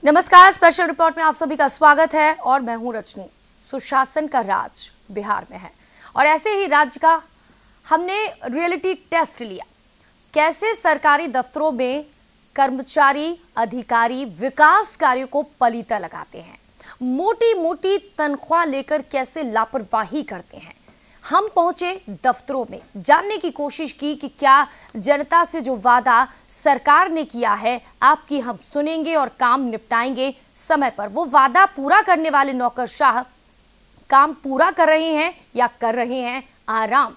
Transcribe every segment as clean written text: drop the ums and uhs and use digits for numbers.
नमस्कार, special report में आप सभी का स्वागत है और मैं हूं रजनी। सुशासन का राज बिहार में है और ऐसे ही राज्य का हमने रियलिटी टेस्ट लिया। कैसे सरकारी दफ्तरों में कर्मचारी अधिकारी विकास कार्यों को पलीता लगाते हैं, मोटी मोटी तनख्वाह लेकर कैसे लापरवाही करते हैं। हम पहुंचे दफ्तरों में, जानने की कोशिश की कि क्या जनता से जो वादा सरकार ने किया है आपकी हम सुनेंगे और काम निपटाएंगे समय पर। वो वादा पूरा करने वाले नौकरशाह काम पूरा कर रहे हैं या कर रहे हैं आराम।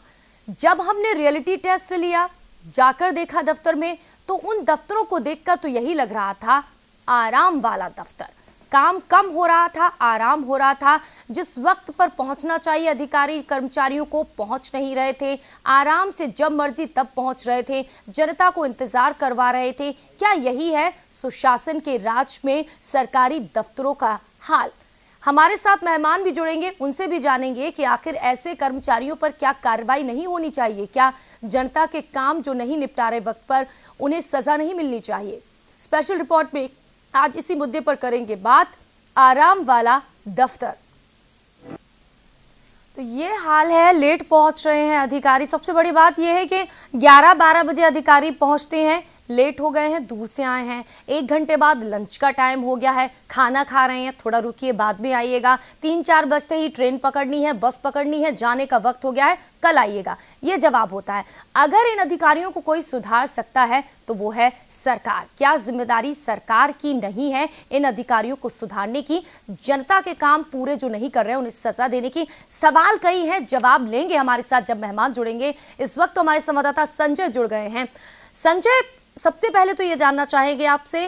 जब हमने रियलिटी टेस्ट लिया, जाकर देखा दफ्तर में, तो उन दफ्तरों को देखकर तो यही लग रहा था आराम वाला दफ्तर। काम कम हो रहा था, आराम हो रहा था। जिस वक्त पर पहुंचना चाहिए अधिकारी कर्मचारियों को पहुंच नहीं रहे थे, आराम से जब मर्जी तब पहुंच रहे थे, जनता को इंतजार करवा रहे थे। क्या यही है सुशासन के राज में सरकारी दफ्तरों का हाल? हमारे साथ मेहमान भी जुड़ेंगे, उनसे भी जानेंगे कि आखिर ऐसे कर्मचारियों पर क्या कार्रवाई नहीं होनी चाहिए, क्या जनता के काम जो नहीं निपटा रहे वक्त पर उन्हें सजा नहीं मिलनी चाहिए। स्पेशल रिपोर्ट में आज इसी मुद्दे पर करेंगे बात। आराम वाला दफ्तर, तो ये हाल है। लेट पहुंच रहे हैं अधिकारी। सबसे बड़ी बात यह है कि 11-12 बजे अधिकारी पहुंचते हैं, लेट हो गए हैं, दूर से आए हैं। 1 घंटे बाद लंच का टाइम हो गया है, खाना खा रहे हैं, थोड़ा रुकिए बाद में आइएगा। 3-4 बजते ही ट्रेन पकड़नी है, बस पकड़नी है, जाने का वक्त हो गया है, कल आइएगा, ये जवाब होता है। अगर इन अधिकारियों को कोई सुधार सकता है तो वो है सरकार। क्या जिम्मेदारी सरकार की नहीं है इन अधिकारियों को सुधारने की, जनता के काम पूरे जो नहीं कर रहे हैं उन्हें सजा देने की? सवाल कई हैं, जवाब लेंगे हमारे साथ जब मेहमान जुड़ेंगे। इस वक्त तो हमारे संवाददाता संजय जुड़ गए हैं। संजय, सबसे पहले तो ये जानना चाहेंगे आपसे,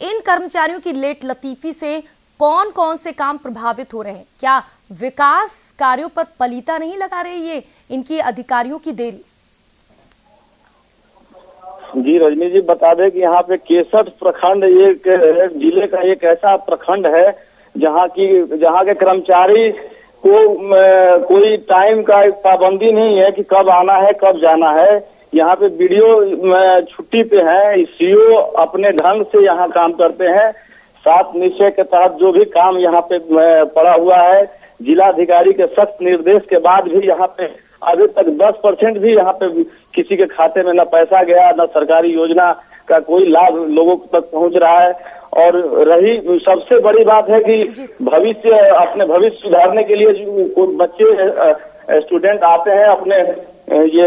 इन कर्मचारियों की लेट लतीफी से कौन कौन से काम प्रभावित हो रहे हैं? क्या विकास कार्यों पर पलीता नहीं लगा रही ये इनकी अधिकारियों की देरी? जी रजनी जी, बता दें कि यहाँ पे केसर प्रखंड एक जिले का एक ऐसा प्रखंड है जहाँ के कर्मचारी को कोई टाइम का पाबंदी नहीं है कि कब आना है कब जाना है। यहाँ पे वीडियो छुट्टी पे है, सीओ अपने ढंग से यहाँ काम करते हैं। 7 निश्चय के तहत जो भी काम यहाँ पे पड़ा हुआ है, जिलाधिकारी के सख्त निर्देश के बाद भी यहाँ पे अभी तक 10% भी यहाँ पे किसी के खाते में न पैसा गया, न सरकारी योजना का कोई लाभ लोगों तक पहुँच रहा है। और रही सबसे बड़ी बात है कि अपने भविष्य सुधारने के लिए जो बच्चे स्टूडेंट आते हैं अपने ये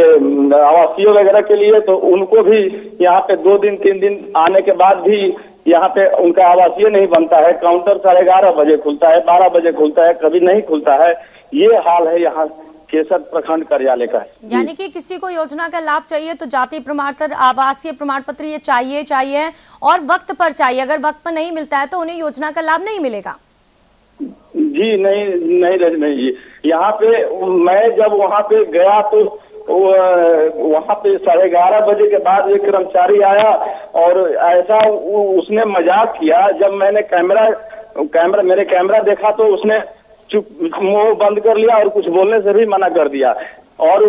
आवासीय वगैरह के लिए, तो उनको भी यहाँ पे 2 दिन 3 दिन आने के बाद भी यहाँ पे उनका आवासीय नहीं बनता है। काउंटर 11:30 बजे खुलता है, 12 बजे खुलता है, कभी नहीं खुलता है। ये हाल है यहाँ केसर प्रखंड कार्यालय का। यानी कि किसी को योजना का लाभ चाहिए तो जाति प्रमाण पत्र, आवासीय प्रमाण पत्र ये चाहिए और वक्त पर चाहिए। अगर वक्त पर नहीं मिलता है तो उन्हें योजना का लाभ नहीं मिलेगा। जी नहीं जी, यहाँ पे मैं जब वहाँ पे गया तो वहाँ पे 11:30 बजे के बाद एक कर्मचारी आया और ऐसा उसने मजाक किया। जब मैंने मेरे कैमरा देखा तो उसने चुप मुंह बंद कर लिया और कुछ बोलने से भी मना कर दिया। और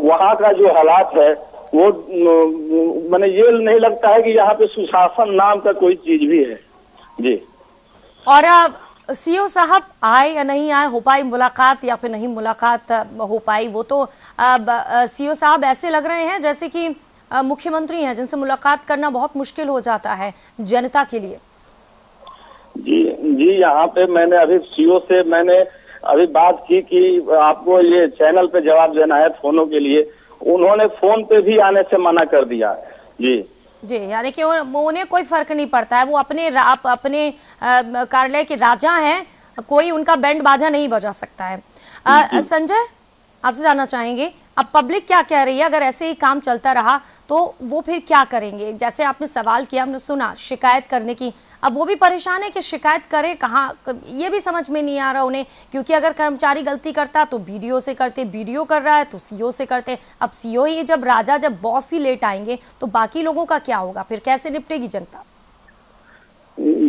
वहाँ का जो हालात है वो मैंने ये नहीं लगता है कि यहाँ पे सुशासन नाम का कोई चीज भी है। जी, और सीओ साहब आए या नहीं आए, हो पाई मुलाकात या फिर नहीं मुलाकात हो पाई, वो तो सीओ साहब ऐसे लग रहे हैं जैसे कि मुख्यमंत्री हैं जिनसे मुलाकात करना बहुत मुश्किल हो जाता है जनता के लिए। जी, यहाँ पे मैंने अभी सीओ से मैंने अभी बात की कि आपको ये चैनल पे जवाब देना है फोनों के लिए। उन्होंने फोन पे भी आने से मना कर दिया। जी, यानी कि उन्हें कोई फर्क नहीं पड़ता है, वो अपने कार्यालय के राजा हैं, कोई उनका बैंड बाजा नहीं बजा सकता है। संजय, आपसे जानना चाहेंगे अब पब्लिक क्या कह रही है? अगर ऐसे ही काम चलता रहा तो वो फिर क्या करेंगे? जैसे आपने सवाल किया, हमने सुना शिकायत करने की, अब वो भी परेशान है कि शिकायत करे कहाँ, ये भी समझ में नहीं आ रहा उन्हें। क्योंकि अगर कर्मचारी गलती करता तो बीडीओ से करते, बीडीओ कर रहा है तो सीओ से करते। अब सीओ ही जब बॉस ही लेट आएंगे तो बाकी लोगों का क्या होगा? फिर कैसे निपटेगी जनता?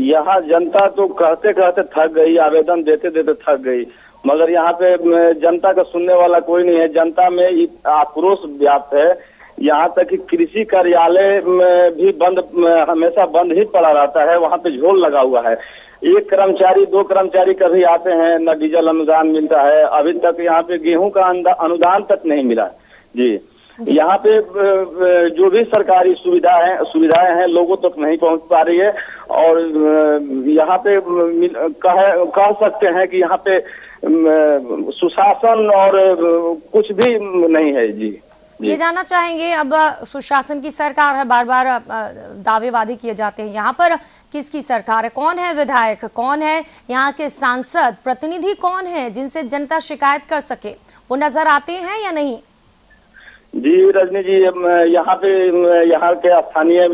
यहाँ जनता तो कहते कहते थक गई, आवेदन देते देते थक गई, मगर यहाँ पे जनता का सुनने वाला कोई नहीं है। जनता में आक्रोश व्याप्त है यहाँ तक कि कृषि कार्यालय में भी बंद, हमेशा बंद ही पड़ा रहता है, वहाँ पे झोल लगा हुआ है। एक कर्मचारी, दो कर्मचारी कभी आते हैं, न डीजल अनुदान मिलता है। अभी तक यहाँ पे गेहूं का अनुदान तक नहीं मिला जी। यहाँ पे जो भी सरकारी सुविधाएं हैं लोगों तक नहीं पहुंच पा रही है। और यहाँ पे कह सकते हैं कि यहाँ पे सुशासन और कुछ भी नहीं है जी। ये जानना चाहेंगे, अब सुशासन की सरकार है, बार बार दावे वादे किए जाते हैं, यहाँ पर किसकी सरकार है? कौन है विधायक, कौन है यहाँ के सांसद, प्रतिनिधि कौन है जिनसे जनता शिकायत कर सके? वो नजर आते हैं या नहीं? जी रजनी जी, यहाँ के स्थानीय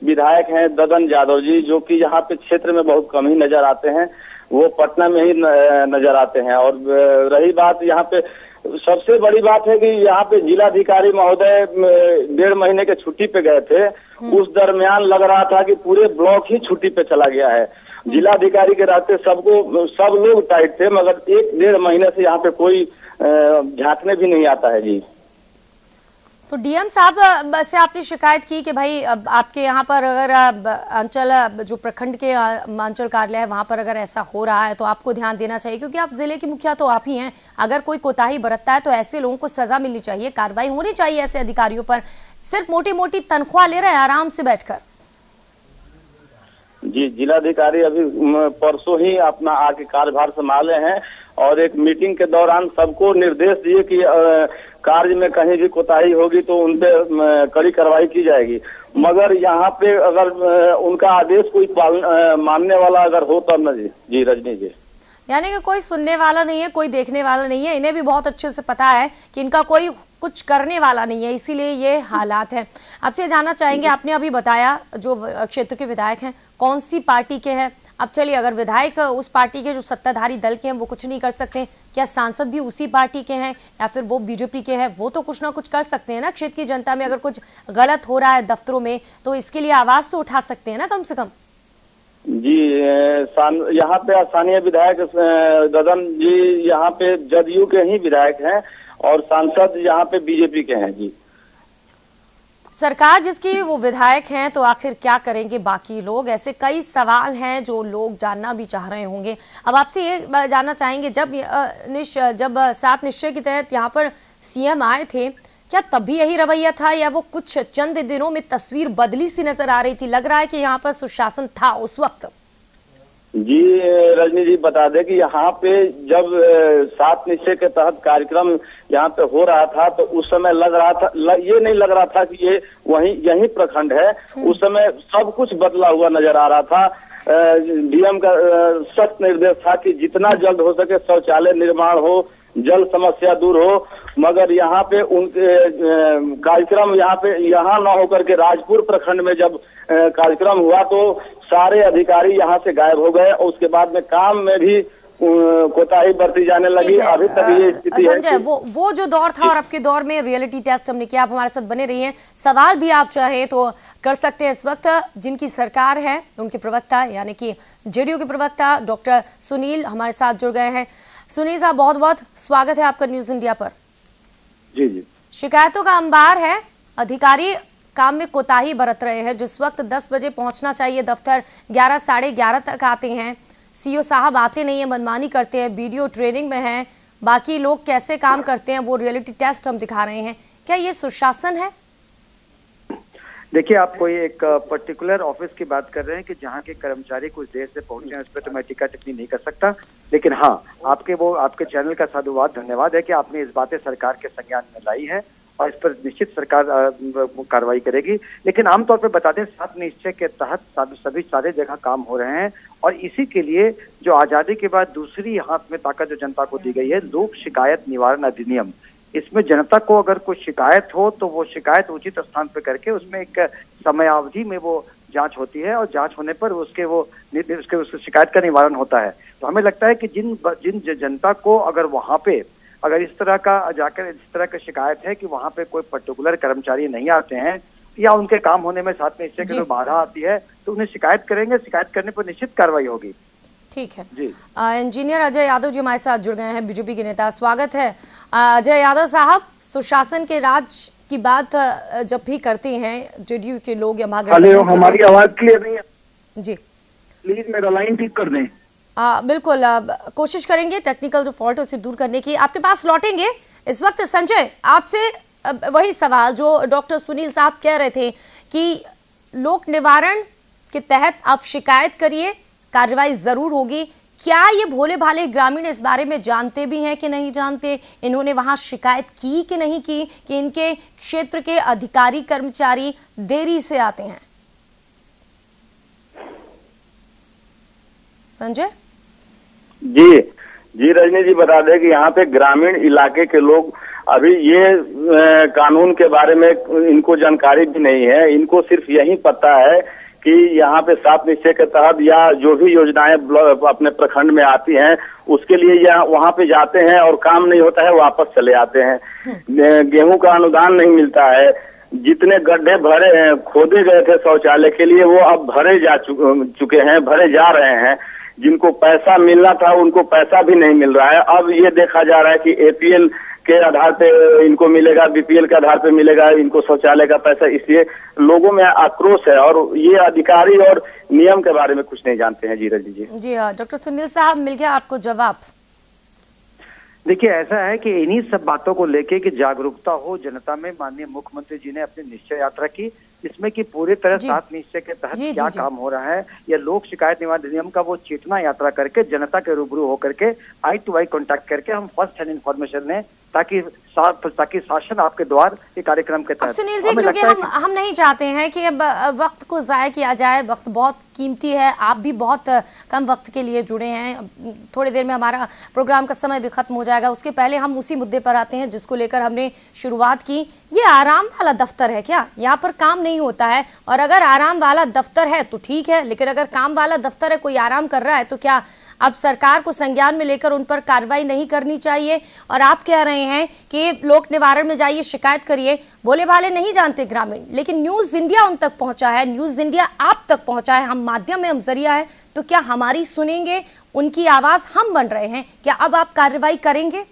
विधायक हैं ददन यादव जी, जो कि यहाँ पे क्षेत्र में बहुत कम ही नजर आते हैं, वो पटना में ही नजर आते हैं। और रही बात, यहाँ पे सबसे बड़ी बात है कि यहाँ पे जिलाधिकारी महोदय 1.5 महीने के छुट्टी पे गए थे। उस दरमियान लग रहा था कि पूरे ब्लॉक ही छुट्टी पे चला गया है। जिलाधिकारी के रहते सब लोग टाइट थे, मगर 1-1.5 महीने से यहाँ पे कोई झांकने भी नहीं आता है जी। तो डीएम साहब से आपने शिकायत की कि भाई आपके यहाँ पर अगर अंचल जो प्रखंड के अंचल कार्यालय है वहां पर अगर ऐसा हो रहा है तो आपको ध्यान देना चाहिए, क्योंकि आप जिले के मुखिया तो आप ही हैं। अगर कोई कोताही बरतता है तो ऐसे लोगों को सजा मिलनी चाहिए, कार्रवाई होनी चाहिए ऐसे अधिकारियों पर। सिर्फ मोटी मोटी तनख्वाह ले रहे हैं आराम से बैठकर। जी, जिलाधिकारी अभी परसों ही अपना आके कार्यभार संभाले हैं और एक मीटिंग के दौरान सबको निर्देश दिए कि कार्य में कहीं भी कोताही होगी तो उनपे कड़ी कार्रवाई की जाएगी। मगर यहाँ पे अगर उनका आदेश कोई मानने वाला अगर हो तब न जी रजनी जी। यानी कि कोई सुनने वाला नहीं है, कोई देखने वाला नहीं है। इन्हें भी बहुत अच्छे से पता है कि इनका कोई कुछ करने वाला नहीं है, इसीलिए ये हालात है। आपसे जानना चाहेंगे, आपने अभी बताया जो क्षेत्र के विधायक हैं कौन सी पार्टी के हैं। अब चलिए, अगर विधायक उस पार्टी के जो सत्ताधारी दल के हैं वो कुछ नहीं कर सकते, क्या सांसद भी उसी पार्टी के हैं या फिर वो बीजेपी के हैं? वो तो कुछ ना कुछ कर सकते हैं ना। क्षेत्र की जनता में अगर कुछ गलत हो रहा है दफ्तरों में तो इसके लिए आवाज तो उठा सकते हैं ना कम से कम। जी, यहाँ पे स्थानीय विधायक ददन जी यहाँ पे जदयू के ही विधायक हैं और सांसद यहाँ पे बीजेपी के हैं जी। सरकार जिसकी वो विधायक हैं तो आखिर क्या करेंगे बाकी लोग? ऐसे कई सवाल हैं जो लोग जानना भी चाह रहे होंगे। अब आपसे ये जानना चाहेंगे, जब 7 निश्चय के तहत यहाँ पर सीएम आए थे, क्या तब भी यही रवैया था या वो कुछ चंद दिनों में तस्वीर बदली सी नजर आ रही थी? लग रहा है कि यहाँ पर सुशासन था उस वक्त। जी रजनी जी, बता दें कि यहाँ पे जब 7 निश्चय के तहत कार्यक्रम यहाँ पे हो रहा था तो उस समय लग रहा था, ये नहीं लग रहा था कि ये यही प्रखंड है। उस समय सब कुछ बदला हुआ नजर आ रहा था। डीएम का सख्त निर्देश था कि जितना जल्द हो सके शौचालय निर्माण हो, जल समस्या दूर हो। मगर यहाँ पे उनके कार्यक्रम यहाँ न होकर के राजपुर प्रखंड में जब कार्यक्रम हुआ तो सारे अधिकारी यहाँ से गायब हो गए और उसके बाद में काम में भी कोताही बरती जाने लगी। अभी तक ये स्थिति है। संजय, वो जो दौर था और अब के दौर में रियलिटी टेस्ट हमने किया। आप हमारे साथ बने रहिए, सवाल भी आप चाहे तो कर सकते हैं। इस वक्त जिनकी सरकार है उनके प्रवक्ता यानी कि जेडीयू के प्रवक्ता डॉक्टर सुनील हमारे साथ जुड़ गए हैं। सुनील साहब, बहुत बहुत स्वागत है आपका न्यूज इंडिया पर। जी जी। शिकायतों का अंबार है, अधिकारी काम में कोताही बरत रहे हैं। जिस वक्त 10 बजे पहुंचना चाहिए दफ्तर, 11 साढ़े 11 तक आते हैं। सीओ साहब आते नहीं है, मनमानी करते हैं। बीडीओ ट्रेनिंग में है, बाकी लोग कैसे काम करते हैं वो रियलिटी टेस्ट हम दिखा रहे हैं। क्या ये सुशासन है? देखिए, आप कोई एक पर्टिकुलर ऑफिस की बात कर रहे हैं कि जहाँ के कर्मचारी कुछ देर से पहुंचे हैं, उस पर तो मैं टीका टिप्पणी नहीं कर सकता। लेकिन हाँ, आपके चैनल का साधुवाद, धन्यवाद है कि आपने इस बातें सरकार के संज्ञान में लाई है और इस पर निश्चित सरकार कार्रवाई करेगी। लेकिन आमतौर पर बता दें, 7 निश्चय के तहत सभी सारे जगह काम हो रहे हैं और इसी के लिए जो आजादी के बाद दूसरी हाथ में ताकत जो जनता को दी गई है, लोक शिकायत निवारण अधिनियम, इसमें जनता को अगर कोई शिकायत हो तो वो शिकायत उचित स्थान पर करके उसमें एक समयावधि में वो जांच होती है और जांच होने पर उसके शिकायत का निवारण होता है। तो हमें लगता है कि जिन जनता को अगर वहां पे अगर इस तरह का शिकायत है कि वहां पे कोई पर्टिकुलर कर्मचारी नहीं आते हैं या उनके काम होने में 7 निश्चय की बाधा आती है तो उन्हें शिकायत करेंगे। शिकायत करने पर निश्चित कार्रवाई होगी। ठीक है जी। इंजीनियर अजय यादव जी हमारे साथ जुड़ गए हैं, बीजेपी के नेता। स्वागत है अजय यादव साहब। सुशासन के राज की बात जब भी करते हैं जेडीयू के लोग या हेलो, हमारी आवाज क्लियर नहीं है जी, प्लीज मेरा लाइन ठीक कर दें। बिल्कुल कोशिश करेंगे टेक्निकल जो फॉल्ट है उसे दूर करने की। आपके पास लौटेंगे इस वक्त। संजय, आपसे वही सवाल जो डॉक्टर सुनील साहब कह रहे थे कि लोक निवारण के तहत आप शिकायत करिए, कार्रवाई जरूर होगी। क्या ये भोले भाले ग्रामीण इस बारे में जानते भी हैं कि नहीं जानते? इन्होंने वहां शिकायत की कि नहीं की कि इनके क्षेत्र के अधिकारी कर्मचारी देरी से आते हैं? संजय जी जी रजनी जी, बता दें कि यहाँ पे ग्रामीण इलाके के लोग अभी ये कानून के बारे में इनको जानकारी भी नहीं है। इनको सिर्फ यही पता है कि यहाँ पे 7 निश्चय के तहत या जो भी योजनाएं अपने प्रखंड में आती हैं उसके लिए या वहाँ पे जाते हैं और काम नहीं होता है, वापस चले आते हैं। गेहूं का अनुदान नहीं मिलता है। जितने गड्ढे भरे हैं, खोदे गए थे शौचालय के लिए, वो अब भरे जा चुके हैं, भरे जा रहे हैं। जिनको पैसा मिलना था उनको पैसा भी नहीं मिल रहा है। अब ये देखा जा रहा है कि एपीएल के आधार पे इनको मिलेगा, बीपीएल के आधार पे मिलेगा इनको शौचालय का पैसा। इसलिए लोगों में आक्रोश है और ये अधिकारी और नियम के बारे में कुछ नहीं जानते हैं। जी रजनी जी। जी हाँ, डॉक्टर सुनील साहब, मिल गया आपको जवाब। देखिए, ऐसा है कि इन्हीं सब बातों को लेके कि जागरूकता हो जनता में। माननीय मुख्यमंत्री जी ने अपनी निश्चय यात्रा की, जिसमें कि पूरी तरह 7 निश्चय के तहत क्या काम हो रहा है या लोक शिकायत निवारण अधिनियम का वो चेतना यात्रा करके जनता के रूबरू होकर के आई टू आई कांटेक्ट करके हम फर्स्ट हैंड इन्फॉर्मेशन लें ताकि शासन आपके द्वार ये कार्यक्रम के तहत। सुनील जी, क्योंकि हम नहीं चाहते हैं कि अब वक्त को जाया किया जाए। वक्त बहुत कीमती है, आप भी बहुत कम वक्त के लिए जुड़े हैं। थोड़ी देर में हमारा प्रोग्राम का समय भी खत्म हो जाएगा। उसके पहले हम उसी मुद्दे पर आते हैं जिसको लेकर हमने शुरुआत की। ये आराम वाला दफ्तर है क्या? यहाँ पर काम नहीं होता है? और अगर आराम वाला दफ्तर है तो ठीक है, लेकिन अगर काम वाला दफ्तर है, कोई आराम कर रहा है, तो क्या अब सरकार को संज्ञान में लेकर उन पर कार्रवाई नहीं करनी चाहिए? और आप कह रहे हैं कि लोक निवारण में जाइए, शिकायत करिए। भोले भाले नहीं जानते ग्रामीण, लेकिन न्यूज इंडिया उन तक पहुंचा है, न्यूज इंडिया आप तक पहुंचा है। हम माध्यम में, हम जरिया है, तो क्या हमारी सुनेंगे? उनकी आवाज हम बन रहे हैं। क्या अब आप कार्रवाई करेंगे?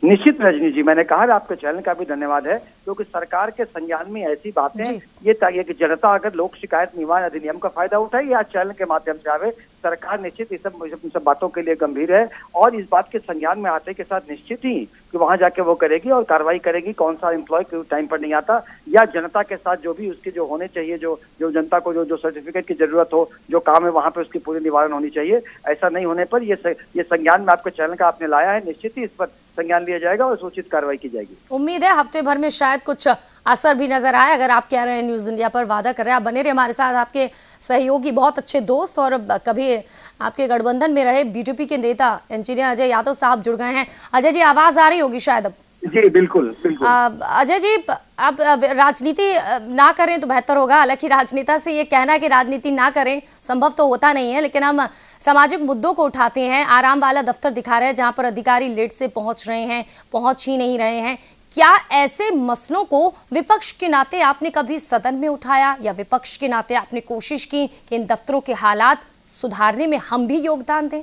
निश्चित रजनी जी, मैंने कहा आपके चैनल का भी धन्यवाद है, क्योंकि सरकार के संज्ञान में ऐसी बातें ये चाहिए कि जनता अगर लोक शिकायत निवारण अधिनियम का फायदा उठाए या चैनल के माध्यम से आवे। सरकार निश्चित इस सब बातों के लिए गंभीर है और इस बात के संज्ञान में आते के साथ निश्चित ही कि वहां जाके वो करेगी और कार्रवाई करेगी। कौन सा एम्प्लॉय टाइम पर नहीं आता या जनता के साथ जो भी उसके जो होने चाहिए, जो जनता को जो सर्टिफिकेट की जरूरत हो, जो काम है वहां पे उसकी पूरी निवारण होनी चाहिए। ऐसा नहीं होने पर ये संज्ञान में आपके चैनल का आपने लाया है, निश्चित ही इस पर संज्ञान लिया जाएगा और सूचित कार्रवाई की जाएगी। उम्मीद है हफ्ते भर में शायद कुछ असर भी नजर आए। अगर आप कह रहे हैं न्यूज इंडिया पर वादा कर रहे हैं, आप बने रहे हमारे साथ। आपके सहयोगी, बहुत अच्छे दोस्त और कभी आपके गठबंधन में रहे बीजेपी के नेता इंजीनियर अजय यादव साहब जुड़ गए हैं। अजय जी, आवाज आ रही होगी शायद अब? जी बिल्कुल बिल्कुल। अजय जी, आप राजनीति ना करें तो बेहतर होगा। हालांकि राजनेता से ये कहना कि राजनीति ना करें संभव तो होता नहीं है, लेकिन हम सामाजिक मुद्दों को उठाते हैं। आराम वाला दफ्तर दिखा रहे हैं जहां पर अधिकारी लेट से पहुंच रहे हैं, पहुंच ही नहीं रहे हैं। क्या ऐसे मसलों को विपक्ष के नाते आपने कभी सदन में उठाया या विपक्ष के नाते आपने कोशिश की कि इन दफ्तरों के हालात सुधारने में हम भी योगदान दें?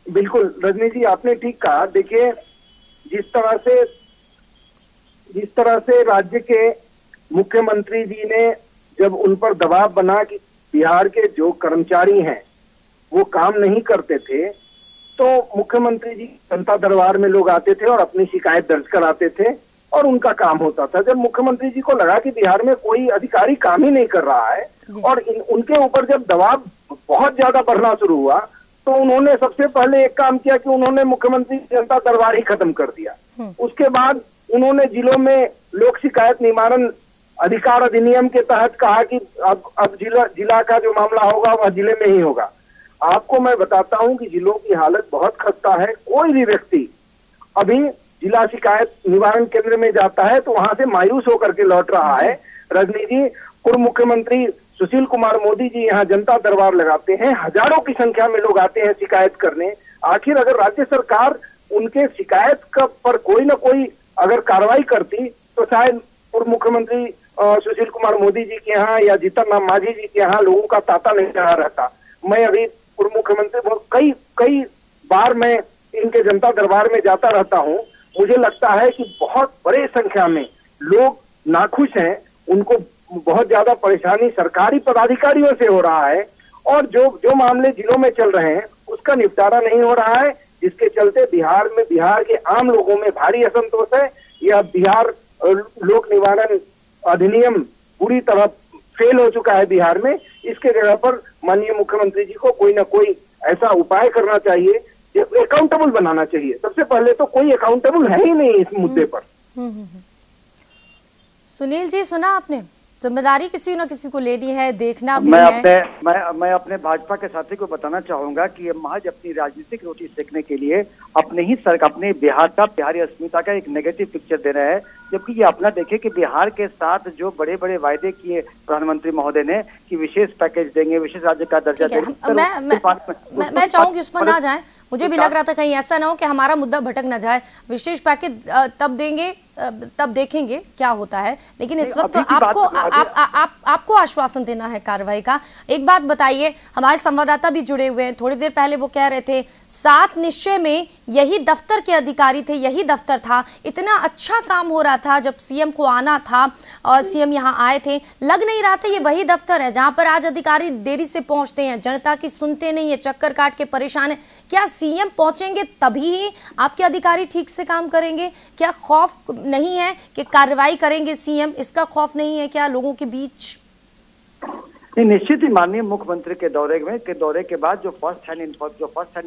बिल्कुल रजनी जी, आपने ठीक कहा। देखिए, जिस तरह से राज्य के मुख्यमंत्री जी ने जब उन पर दबाव बना कि बिहार के जो कर्मचारी हैं वो काम नहीं करते थे, तो मुख्यमंत्री जी जनता दरबार में लोग आते थे और अपनी शिकायत दर्ज कराते थे और उनका काम होता था। जब मुख्यमंत्री जी को लगा कि बिहार में कोई अधिकारी काम ही नहीं कर रहा है और उनके ऊपर जब दबाव बहुत ज्यादा बढ़ना शुरू हुआ, तो उन्होंने सबसे पहले एक काम किया कि उन्होंने मुख्यमंत्री जनता दरबार ही खत्म कर दिया। उसके बाद उन्होंने जिलों में लोक शिकायत निवारण अधिकार अधिनियम के तहत कहा कि अब जिला का जो मामला होगा वह जिले में ही होगा। आपको मैं बताता हूं कि जिलों की हालत बहुत खस्ता है। कोई भी व्यक्ति अभी जिला शिकायत निवारण केंद्र में जाता है तो वहां से मायूस होकर के लौट रहा है। रजनी जी, पूर्व मुख्यमंत्री सुशील कुमार मोदी जी यहाँ जनता दरबार लगाते हैं, हजारों की संख्या में लोग आते हैं शिकायत करने। आखिर अगर राज्य सरकार उनके शिकायत पर कोई ना कोई अगर कार्रवाई करती तो शायद पूर्व मुख्यमंत्री सुशील कुमार मोदी जी के यहाँ या जीतन राम मांझी जी के यहाँ लोगों का तांता नहीं चढ़ा रहता। मैं अभी पूर्व मुख्यमंत्री कई बार मैं इनके जनता दरबार में जाता रहता हूँ मुझे लगता है कि बहुत बड़े संख्या में लोग नाखुश हैं, उनको बहुत ज्यादा परेशानी सरकारी पदाधिकारियों से हो रहा है और जो मामले जिलों में चल रहे हैं उसका निपटारा नहीं हो रहा है, जिसके चलते बिहार के आम लोगों में भारी असंतोष है। यह बिहार लोक निवारण अधिनियम पूरी तरह फेल हो चुका है बिहार में। इसके जगह पर माननीय मुख्यमंत्री जी को कोई ना कोई ऐसा उपाय करना चाहिए, अकाउंटेबल बनाना चाहिए। सबसे पहले तो कोई अकाउंटेबल है ही नहीं इस मुद्दे पर। सुनील जी, सुना आपने, जिम्मेदारी किसी न किसी को लेनी है, देखना भी है। मैं अपने भाजपा के साथी को बताना चाहूंगा कि ये महज अपनी राजनीतिक रोटी सेकने के लिए अपने बिहार का, बिहारी अस्मिता का एक नेगेटिव पिक्चर दे रहे हैं, जबकि ये अपना देखे कि बिहार के साथ जो बड़े बड़े वायदे किए प्रधानमंत्री महोदय ने कि विशेष पैकेज देंगे, विशेष राज्य का दर्जा देंगे। मैं चाहूंगी उस पर ना जाए, मुझे भी लग रहा था कहीं ऐसा ना हो कि हमारा मुद्दा भटक ना जाए। विशेष पैकेज तब देंगे, तब देखेंगे क्या होता है, लेकिन इस वक्त तो आपको आश्वासन देना है कार्रवाई का। एक बात बताइए, हमारे संवाददाता भी जुड़े हुए हैं, थोड़ी देर पहले वो कह रहे थे 7 निश्चय में यही दफ्तर के अधिकारी थे, यही दफ्तर था, इतना अच्छा काम हो रहा था जब सीएम को आना था और सीएम यहाँ आए थे, लग नहीं रहा था ये वही दफ्तर है जहां पर आज अधिकारी देरी से पहुंचते हैं, जनता की सुनते नहीं है, चक्कर काट के परेशान है। क्या सीएम पहुंचेंगे तभी ही आपके अधिकारी ठीक से काम करेंगे? क्या खौफ नहीं है कि कार्रवाई करेंगे सीएम, इसका खौफ नहीं है क्या लोगों के बीच? नहीं, निश्चित ही माननीय मुख्यमंत्री के दौरे के बाद जो फर्स्ट हैंड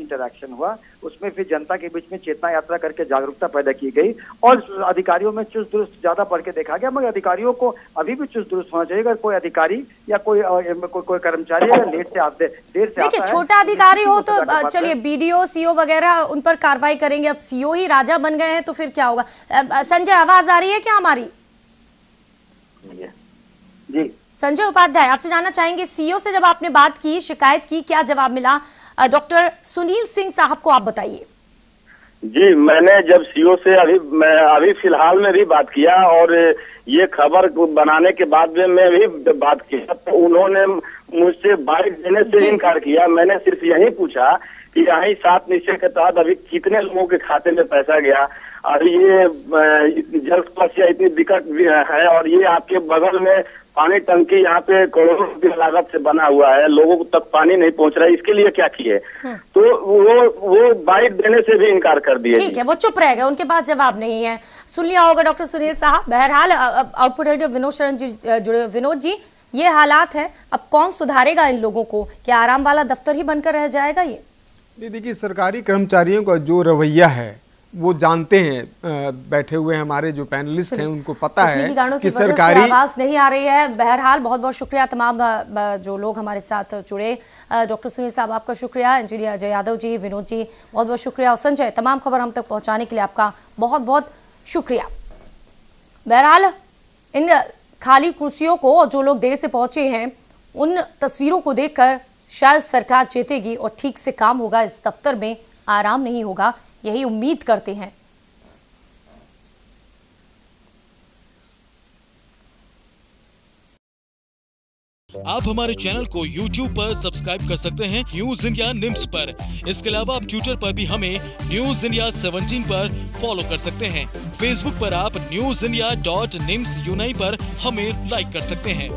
इंटरैक्शन हुआ उसमें फिर जनता के बीच में चेतना यात्रा करके जागरूकता पैदा की गई और अधिकारियों में चुस्त दुरुस्त ज्यादा बढ़ के देखा गया। मगर अधिकारियों को अभी भी चुस्त दुरुस्त होना चाहिए। अगर कोई अधिकारी या कोई कर्मचारी अगर देर से आता है, छोटा अधिकारी हो तो चलिए बीडीओ सीओ वगैरह उन पर कार्रवाई करेंगे, अब सीओ ही राजा बन गए हैं तो फिर क्या होगा? संजय, आवाज आ रही है क्या हमारी? जी संजय उपाध्याय, आपसे जानना चाहेंगे, सीओ से जब आपने बात की, शिकायत की, क्या जवाब मिला? डॉक्टर सुनील सिंह साहब को आप बताइए। जी, मैंने जब सीओ से अभी फिलहाल में भी बात किया और ये खबर बनाने के बाद में मैं भी बात किया तो उन्होंने मुझसे बाइक देने से इनकार किया। मैंने सिर्फ यही पूछा कि यही 7 निश्चय के तहत अभी कितने लोगों के खाते में पैसा गया, अभी ये जल समस्या इतनी दिक्कत है और ये आपके बगल में पानी टंकी यहाँ पे करोड़ों रुपये लागत से बना हुआ है, लोगों तक पानी नहीं पहुंच रहा है, इसके लिए क्या किए? तो वो बाइट देने से भी इनकार कर दिए। ठीक है, वो चुप रह गए, उनके पास जवाब नहीं है। सुन लिया होगा डॉक्टर सुनील साहब। बहरहाल आउटपुट रेडियो विनोद शरण जी जुड़े। विनोद जी, ये हालात है, अब कौन सुधारेगा इन लोगों को? क्या आराम वाला दफ्तर ही बनकर रह जाएगा ये? देखिए, सरकारी कर्मचारियों का जो रवैया है वो जानते हैं, बैठे हुए हमारे जो पैनलिस्ट हैं उनको पता है कि सरकारी आवाज नहीं आ रही है। बहरहाल बहुत बहुत शुक्रिया तमाम जो लोग हमारे साथ जुड़े। डॉक्टर सुनील साहब आपका शुक्रिया, इंजीनियर अजय यादव जी, विनोद जी बहुत बहुत शुक्रिया, और संजय तमाम खबर हम तक पहुंचाने के लिए आपका बहुत बहुत शुक्रिया। बहरहाल इन खाली कुर्सियों को और जो लोग देर से पहुंचे हैं उन तस्वीरों को देखकर शायद सरकार जीतेगी और ठीक से काम होगा, इस दफ्तर में आराम नहीं होगा, यही उम्मीद करते हैं। आप हमारे चैनल को YouTube पर सब्सक्राइब कर सकते हैं न्यूज इंडिया निम्स पर। इसके अलावा आप ट्विटर पर भी हमें न्यूज इंडिया 17 पर फॉलो कर सकते हैं। फेसबुक पर आप newsindia.nimsUnai पर हमें लाइक कर सकते हैं।